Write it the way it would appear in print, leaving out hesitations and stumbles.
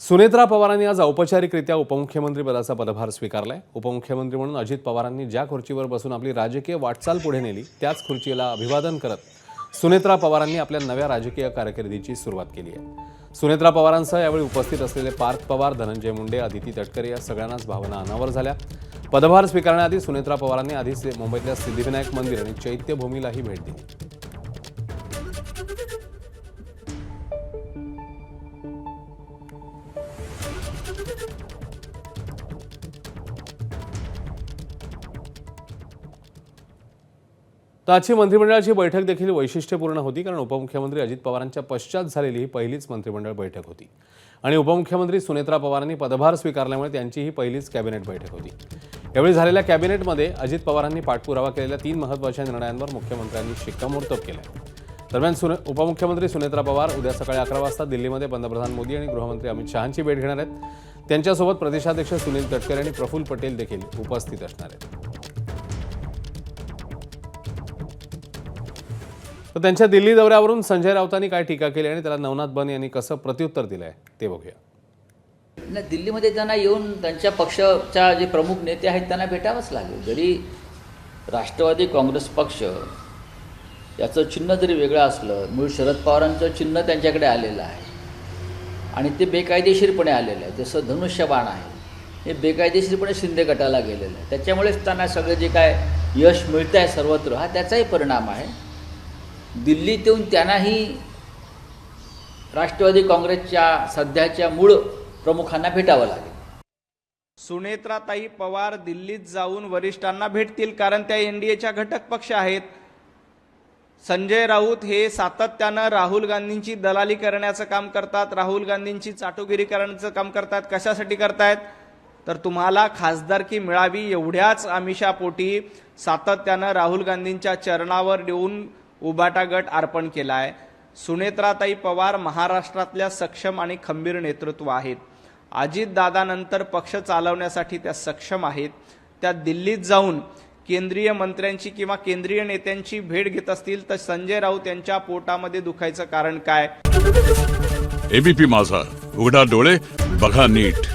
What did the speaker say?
सुनेत्रा पवारांनी आज औपचारिकरित्या उपमुख्यमंत्री पदाचा पदभार स्वीकारलाय। उपमुख्यमंत्री म्हणून अजित पवारांनी ज्या खुर्चीवर बसून आपली राजकीय वाटचाल पुढे नेली त्याच खुर्चीला अभिवादन करत सुनेत्रा पवारांनी आपल्या नव्या राजकीय कारकिर्दीची सुरुवात केली आहे। सुनेत्रा पवारांसह यावेळी उपस्थित असलेले पार्थ पवार, धनंजय मुंडे, अदिती तटकरे या सगळ्यांनाच भावना अनावर झाल्या। पदभार स्वीकारण्याआधी सुनेत्रा पवारांनी आधी मुंबईतल्या सिद्धिविनायक मंदिर आणि चैत्यभूमीलाही भेट दिली। तर आजची मंत्रिमंडळाची बैठक देखील वैशिष्ट्यपूर्ण होती, कारण उपमुख्यमंत्री अजित पवारांच्या पश्चात झालेली ही पहिलीच मंत्रिमंडळ बैठक होती आणि उपमुख्यमंत्री सुनेत्रा पवारांनी पदभार स्वीकारल्यामुळे त्यांची ही पहिलीच कॅबिनेट बैठक होती। यावेळी झालेल्या कॅबिनेटमध्ये अजित पवारांनी पाठपुरावा केलेल्या 3 महत्त्वाच्या निर्णयांवर मुख्यमंत्र्यांनी शिक्कामोर्तब केलं। दरम्यान उपमुख्यमंत्री सुनेत्रा पवार उद्या सकाळी 11 वाजता दिल्लीमध्ये पंतप्रधान मोदी आणि गृहमंत्री अमित शहांची भेट घेणार आहेत। त्यांच्यासोबत प्रदेशाध्यक्ष सुनील तटकरे आणि प्रफुल्ल पटेल देखील उपस्थित असणार आहेत। तर त्यांच्या दिल्ली दौऱ्यावरून संजय राऊतांनी काय टीका केली आणि त्याला नवनाथ बन यांनी कसं प्रत्युत्तर दिलंय ते बघूया। दिल्लीमध्ये त्यांना येऊन त्यांच्या पक्षाच्या जे प्रमुख नेते आहेत त्यांना भेटावंच लागेल। जरी राष्ट्रवादी काँग्रेस पक्ष याचं चिन्ह जरी वेगळं असलं, मूळ शरद पवारांचं चिन्ह त्यांच्याकडे आलेलं आहे आणि ते बेकायदेशीरपणे आलेलं आहे। जसं धनुष्यबाण आहे हे बेकायदेशीरपणे शिंदे गटाला गेलेलं आहे, त्याच्यामुळेच त्यांना सगळं जे काय यश मिळतं आहे सर्वत्र हा त्याचाही परिणाम आहे। दिल्लीत येऊन त्यांनाही राष्ट्रवादी काँग्रेसच्या सध्याच्या मूळ प्रमुखांना भेटावं लागेल। सुनेत्राताई पवार दिल्लीत जाऊन वरिष्ठांना भेटतील, कारण त्या एनडीएच्या घटक पक्ष आहेत। संजय राऊत हे सातत्यानं राहुल गांधींची दलाली करण्याचं काम करतात, राहुल गांधींची चाटुगिरी करण्याचं काम करतात। कशासाठी करतायत तर तुम्हाला खासदारकी मिळावी एवढ्याच आमिषापोटी सातत्यानं राहुल गांधींच्या चरणावर देऊन उबाटा गट अर्पण केला आहे। सुनेत्राताई पवार महाराष्ट्रातल्या सक्षम आणि खंबीर नेतृत्व आहेत। अजितदादानंतर पक्ष चालवण्यासाठी त्या सक्षम आहेत। त्या दिल्लीत जाऊन केंद्रीय मंत्र्यांची किंवा केंद्रीय नेत्यांची भेट घेत असतील तर संजय राऊत यांच्या पोटामध्ये दुखायचं कारण काय? एबीपी माझा, उघडा डोळे बघा नीट।